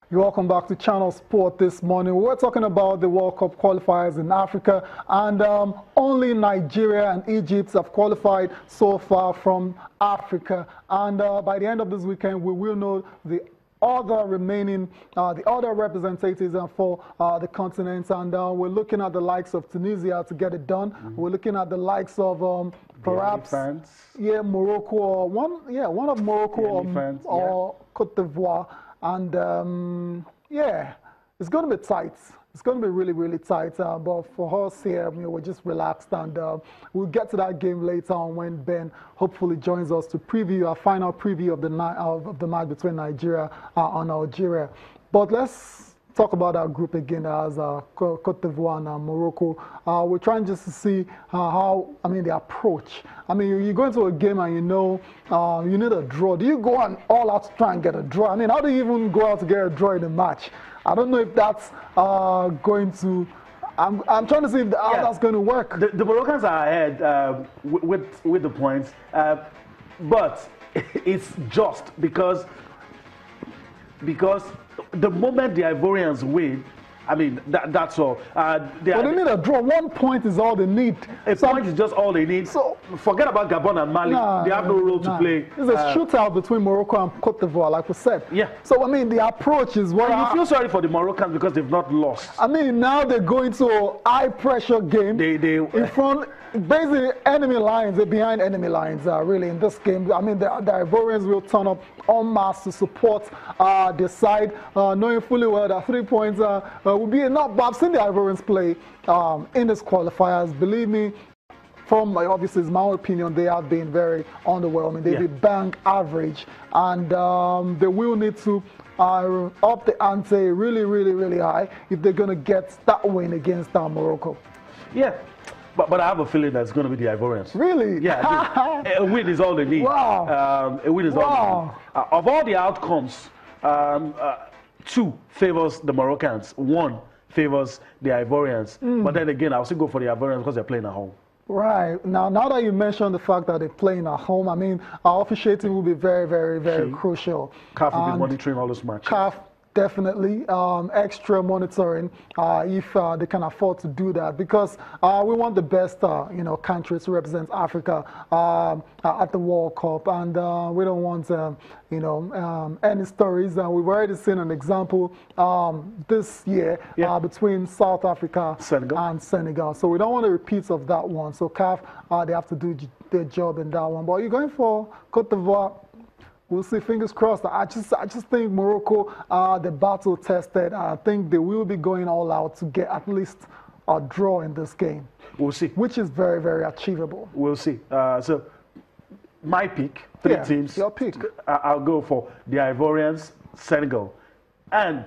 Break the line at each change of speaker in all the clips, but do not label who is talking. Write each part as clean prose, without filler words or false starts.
You're welcome back to Channel Sport this morning. We're talking about the World Cup qualifiers in Africa, and only Nigeria and Egypt have qualified so far from Africa. And by the end of this weekend, we will know the other remaining, the other representatives for the continent. And we're looking at the likes of Tunisia to get it done. We're looking at the likes of perhaps, Morocco, or one of Morocco or Cote d'Ivoire. And yeah, it's going to be tight. It's going to be really, really tight. But for us here, we're just relaxed, and we'll get to that game later on when Ben hopefully joins us to preview our final preview of the match between Nigeria and Algeria. But let's talk about our group again as Cote d'Ivoire and Morocco. We're trying just to see the approach. I mean, you go into a game and you need a draw. Do you go and all out to try and get a draw? I mean, how do you even go out to get a draw in a match? I don't know if that's going to. I'm trying to see if how that's going to work.
The Moroccans are ahead with the points, but it's just because the moment the Ivorians win, I mean, that's all.
They need a draw. 1 point is all they need.
A point is just all they need. So forget about Gabon and Mali. They have no role to play.
It's a shootout between Morocco and Cote d'Ivoire, like we said.
Yeah.
So, I mean, the approach is what...
You feel sorry for the Moroccans because they've not lost.
I mean, now they're going to a high-pressure game. They in front... Basically, enemy lines, they're behind enemy lines, really, in this game. I mean, the Ivorians will turn up en masse to support their side, knowing fully well that 3 points will be enough. But I've seen the Ivorians play in these qualifiers. Believe me, from obviously, it's my own opinion, they have been very underwhelming. They've been bang average, and they will need to up the ante really, really, really high if they're going to get that win against Morocco.
Yeah. But I have a feeling that it's going to be the Ivorians.
Really?
Yeah. A win is all they need.
Wow.
A win is all they need. Of all the outcomes, 2 favors the Moroccans, 1 favors the Ivorians. But then again, I'll still go for the Ivorians because they're playing at home.
Right. Now that you mentioned the fact that they're playing at home, I mean, our officiating will be very, very, very crucial.
CAF will be monitoring all those matches.
CAF, definitely extra monitoring if they can afford to do that, because we want the best countries to represent Africa at the World Cup, and we don't want any stories. We've already seen an example this year between South Africa and Senegal, so we don't want a repeat of that one. So CAF, they have to do their job in that one. But you're going for Cote d'Ivoire. We'll see, fingers crossed. I just think Morocco, the battle tested. I think they will be going all out to get at least a draw in this game.
We'll see.
Which is very, very achievable.
We'll see. So, my pick, 3 teams.
Your pick.
I'll go for the Ivorians, Senegal. And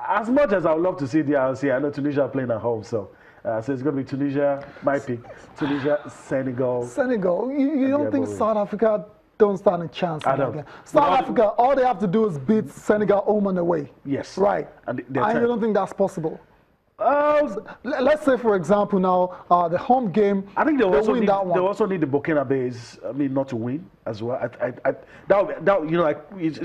as much as I would love to see the RC, I know Tunisia playing at home, so it's going to be Tunisia, my pick. Tunisia, Senegal.
Senegal. You don't think South Africa don't stand a chance?
I don't.
South Africa, all they have to do is beat Senegal home and away.
Yes.
Right. And you don't think that's possible? Let's say, for example, now the home game.
I think they also need the Burkinabes. I mean, not to win as well. It's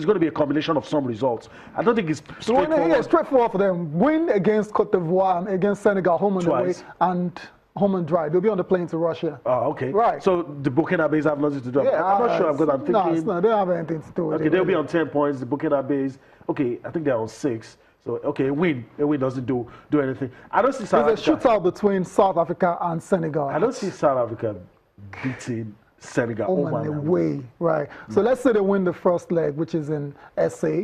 going to be a combination of some results. I don't think it's straightforward.
Yeah, straightforward for them. Win against Cote d'Ivoire, against Senegal, home and away, and home and dry. They'll be on the plane to Russia.
Oh, okay.
Right.
So the Burkinabes have nothing to do. Yeah, I'm not sure because I'm thinking.
No, they don't have anything to do with it.
Okay, they'll be on 10 points. The Burkinabes, okay, I think they're on 6. So, okay, a win doesn't do anything. I don't see South Africa.
There's a shootout between South Africa and Senegal.
I don't see South Africa beating Senegal
home and away. Right. So let's say they win the first leg, which is in SA.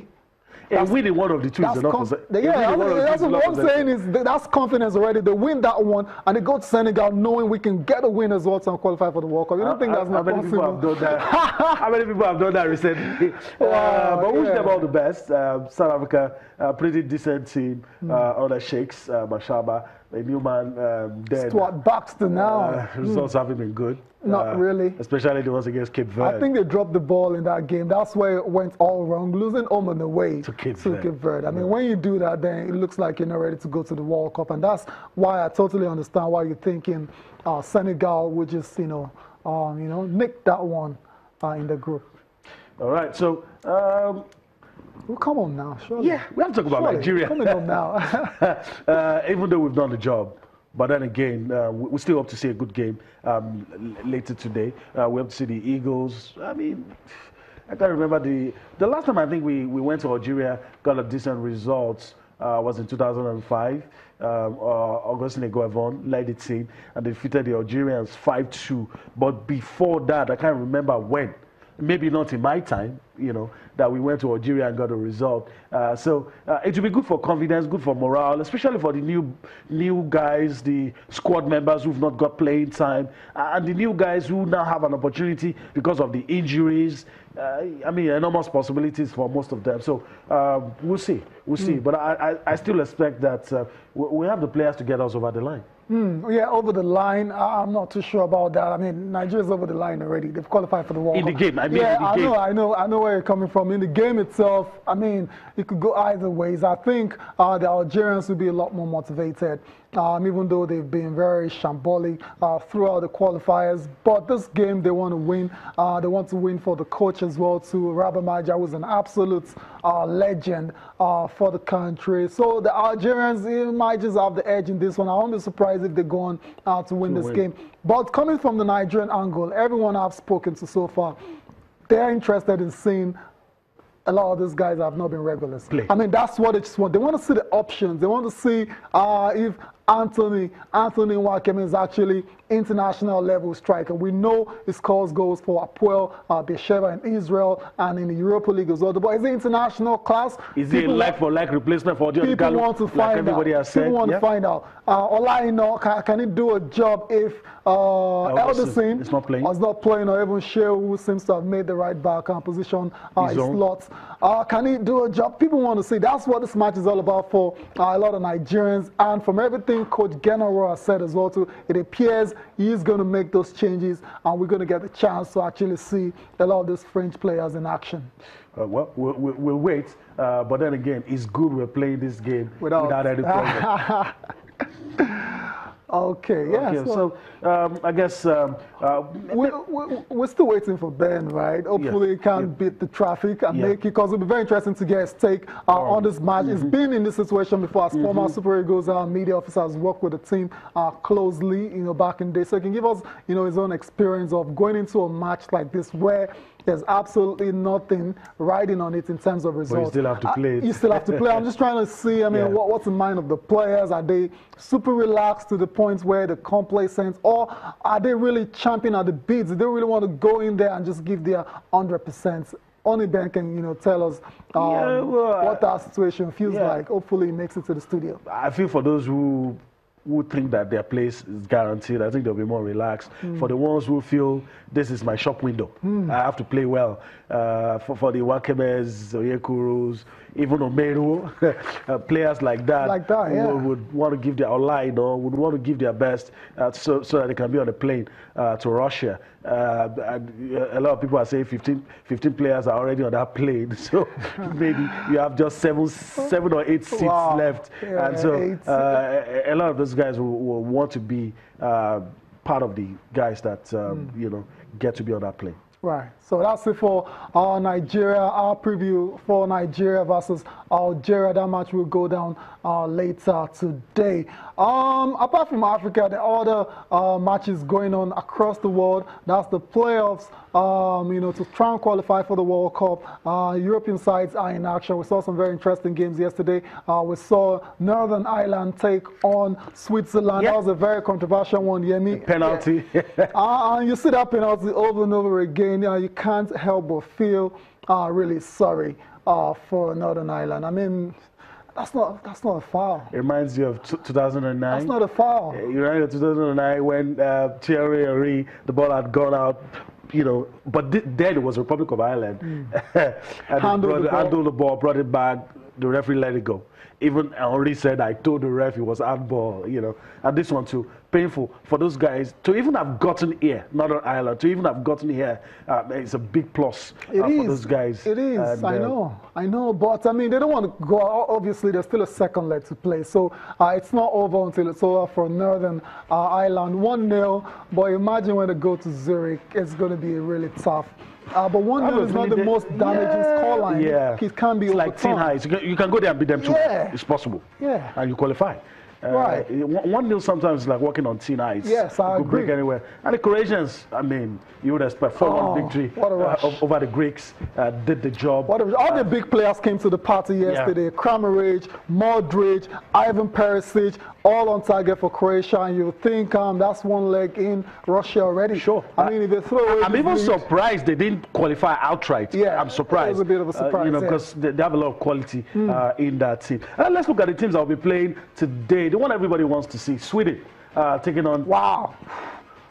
Winning one of the two is enough.
That's what I'm saying is that's confidence already. They win that one and they go to Senegal knowing we can get a win as well to qualify for the World Cup. You don't think that's not possible?
How many people have done that recently? But wish them all the best. South Africa, pretty decent team. Other Sheikhs, Mashaba, a new man, dead.
Stuart Baxter now.
Results haven't been good.
Not really.
Especially the ones against Cape Verde.
I think they dropped the ball in that game. That's where it went all wrong. Losing home and away
to Cape Verde.
I mean, when you do that, then it looks like you're not ready to go to the World Cup. And that's why I totally understand why you're thinking Senegal would just, nick that one in the group.
All right. So
Well, come on now, surely.
Yeah, we have to talk about
Surely,
Nigeria.
coming on now.
Even though we've done the job. But then again, we still hope to see a good game later today. We hope to see the Eagles. I mean, I can't remember the last time I think we went to Algeria, got a decent result, was in 2005. Augustine Eguavon led the team and defeated the Algerians 5-2. But before that, I can't remember when. Maybe not in my time, that we went to Algeria and got a result. So it will be good for confidence, good for morale, especially for the new guys, the squad members who've not got playing time, and the new guys who now have an opportunity because of the injuries. I mean, enormous possibilities for most of them. So we'll see. But I still expect that we have the players to get us over the line.
Yeah, over the line. I'm not too sure about that. I mean, Nigeria's over the line already. They've qualified for the World Cup.
In the game, I mean,
yeah,
in the game.
I know where you're coming from. In the game itself, I mean, it could go either ways. I think the Algerians will be a lot more motivated, even though they've been very shambolic throughout the qualifiers. But this game, they want to win. They want to win for the coach as well, too. Rabah Maja was an absolute legend for the country. So the Algerians might just have the edge in this one. I won't be surprised if they go on to win this game. But coming from the Nigerian angle, everyone I've spoken to so far, they're interested in seeing a lot of these guys have not been regulars. I mean, that's what they just want. They want to see the options. They want to see if Anthony Nwakeme is actually international level striker. We know he scores goals for Apoel Beersheba in Israel and in the Europa League as well. But is he international class?
Is he a like-for-like replacement for Dion
People
Gallo,
want to
like
find
everybody
out.
has said?
People want to find out. Olaino, can he do a job if Elderson
is not playing,
or even Sheo, who seems to have made the right back position his slots? Can he do a job? People want to see. That's what this match is all about for a lot of Nigerians. And from everything Coach Rohr has said as well too, it appears he's going to make those changes, and we're going to get the chance to actually see a lot of these French players in action.
Well, we'll wait. But then again, it's good we're playing this game without any problem.
Okay, yeah.
Okay, so I guess
we're still waiting for Ben, right? Hopefully he can beat the traffic and make it, because it'll be very interesting to get his take on this match. He's been in this situation before as former Super Eagles media officer, has worked with the team closely, back in the day. So he can give us, his own experience of going into a match like this where there's absolutely nothing riding on it in terms of results.
But you still have to play it.
You still have to play. I'm just trying to see, what's in mind of the players. Are they super relaxed to the point where the complacent, or are they really champing at the beats? Do they really want to go in there and just give their 100%? Only Ben can, tell us what that situation feels like. Hopefully, he makes it to the studio.
I feel for those who think that their place is guaranteed, I think they'll be more relaxed. For the ones who feel this is my shop window, I have to play well. For the Wakemes, Oyekurus, even Omeru, players like that, would want to give their online, would want to give their best so that they can be on a plane to Russia. And a lot of people are saying 15 players are already on that plane, so maybe you have just seven or eight seats left.
Yeah,
and so a lot of those guys will want to be part of the guys that get to be on that plane.
Right. So that's it for Nigeria. Our preview for Nigeria versus Algeria. That match will go down later today. Apart from Africa, the other matches going on across the world. That's the playoffs. To try and qualify for the World Cup. European sides are in action. We saw some very interesting games yesterday. We saw Northern Ireland take on Switzerland. That was a very controversial one, Yemi.
Penalty.
And you see that penalty over and over again. You can't help but feel really sorry for Northern Ireland. I mean, that's not a foul.
It reminds you of 2009.
That's not a foul.
You remember 2009 when Thierry Henry, the ball had gone out. But then it was Republic of Ireland. Handled the ball, brought it back. The referee let it go. Even Henry said, I told the ref it was handball, And this one too, painful for those guys to even have gotten here, Northern Ireland, to even have gotten here, it's a big plus for those guys.
It is, and, I know, but I mean, they don't want to go out. Obviously, there's still a second leg to play, so it's not over until it's over for Northern Ireland. 1-0, but imagine when they go to Zurich, it's going to be really tough But 1-0 is not the most damaging scoreline.
Yeah.
It can be
it's like tin heights. You can go there and beat them too.
Yeah.
It's possible.
Yeah.
And you qualify.
Right.
1-0 sometimes is like walking on thin ice.
Yes, I agree.
Break anywhere. And the Croatians, I mean, you would expect 4-1 victory
what a rush.
over the Greeks. Did the job.
All the big players came to the party yesterday. Kramaric, Modric, Ivan Perisic, all on target for Croatia. And you think that's one leg in Russia already.
Sure.
I mean, if they throw away
I'm even surprised they didn't qualify outright.
Yeah,
I'm surprised.
It was a bit of a surprise.
Because they have a lot of quality in that team. Let's look at the teams that will be playing today. The one everybody wants to see, Sweden, taking on.
Wow.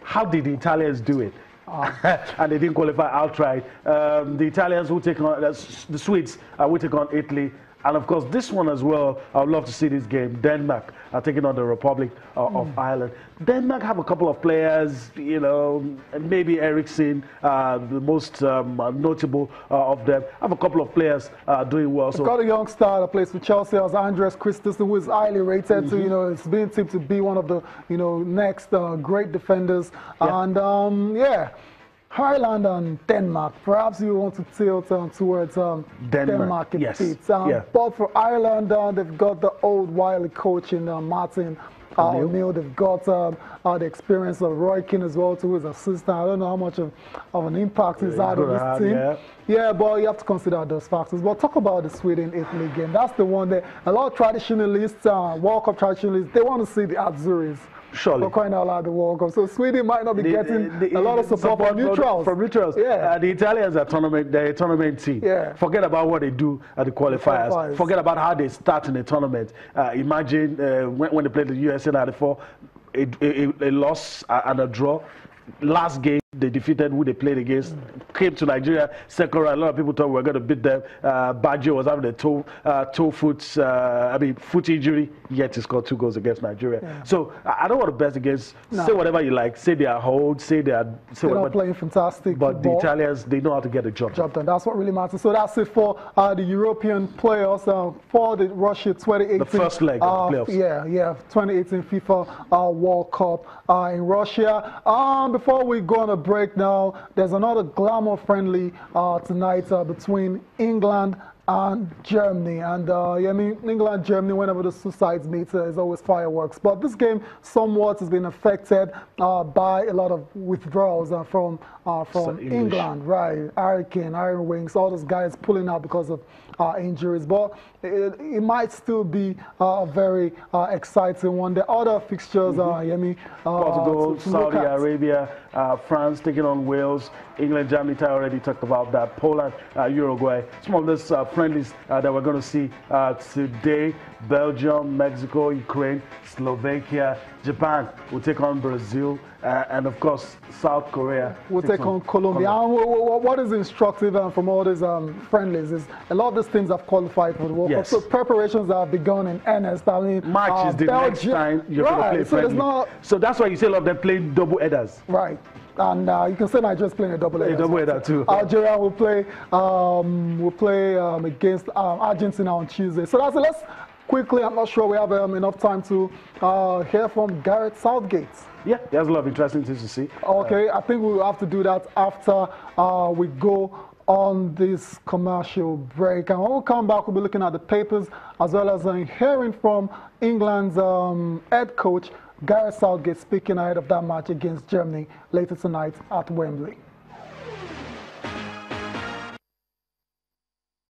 How did the Italians do it? And they didn't qualify outright. The Italians will take on the Swedes. Will take on Italy. And of course, this one as well, I would love to see this game. Denmark are taking on the Republic of Ireland. Denmark have a couple of players, you know, and maybe Eriksen, the most notable of them. Have a couple of players doing well.
They've got a young star that plays for Chelsea, as Andres Christensen, who is highly rated. So, you know, it's being tipped to be one of the, you know, next great defenders.
Yeah.
And, yeah. Ireland and Denmark. Perhaps you want to tilt towards Denmark in
yes.
bits. But for Ireland, they've got the old wily coach in Martin O'Neill. They've got the experience of Roy Keane as well, to his assistant. I don't know how much of an impact he's had on this team. Yeah, but you have to consider those factors. But talk about the Sweden-Italy game. That's the one that a lot of traditionalists, World Cup traditionalists, they want to see the Azuris.
Surely.
For crying out loud, the World Cup. So Sweden might not be getting a lot of support from neutrals.
From neutrals.
Yeah.
The Italians are they're a tournament team.
Yeah.
Forget about what they do at the qualifiers. Forget about how they start in the tournament. Imagine when they played the USA in '94, a loss and a draw. Last game, they defeated who they played against, came to Nigeria, second round. A lot of people thought we were going to beat them. Baggio was having a foot injury, yet he scored 2 goals against Nigeria. Yeah. So I don't want to bet against, say whatever you like, say they are hold, say they're
not playing fantastic
but
football.
The Italians, they know how to get the job done.
That's what really matters. So that's it for the European playoffs for the Russia 2018.
The first leg of the playoffs.
Yeah, 2018 FIFA World Cup in Russia. Before we go on a break now, there's another glamour friendly tonight between England and Germany. And I mean, England, Germany, whenever the two sides meet, is always fireworks. But this game somewhat has been affected by a lot of withdrawals from England, right? Harry Kane, Iron Wings, all those guys pulling out because of injuries. But it might still be a very exciting one. The other fixtures are
Portugal, Saudi Arabia, France taking on Wales, England, Germany, I already talked about that, Poland, Uruguay. Some of these friendlies that we're going to see today: Belgium, Mexico, Ukraine, Slovakia, Japan will take on Brazil, and of course South Korea
will take on Colombia. And what is instructive from all these friendlies is a lot of these teams have qualified for the World Cup. So preparations have begun in earnest. I mean,
March is the next time you're going to play friendly. So that's why you see a lot of them playing double headers.
Right. And you can say Nigeria's playing a double header.
A double header too.
Algeria will play against Argentina on Tuesday. So that's it. Let's quickly, I'm not sure we have enough time to hear from Gareth Southgate.
Yeah, there's a lot of interesting things to see.
Okay, I think we'll have to do that after we go on this commercial break. And when we come back, we'll be looking at the papers as well as hearing from England's head coach, Gareth Southgate, speaking ahead of that match against Germany later tonight at Wembley.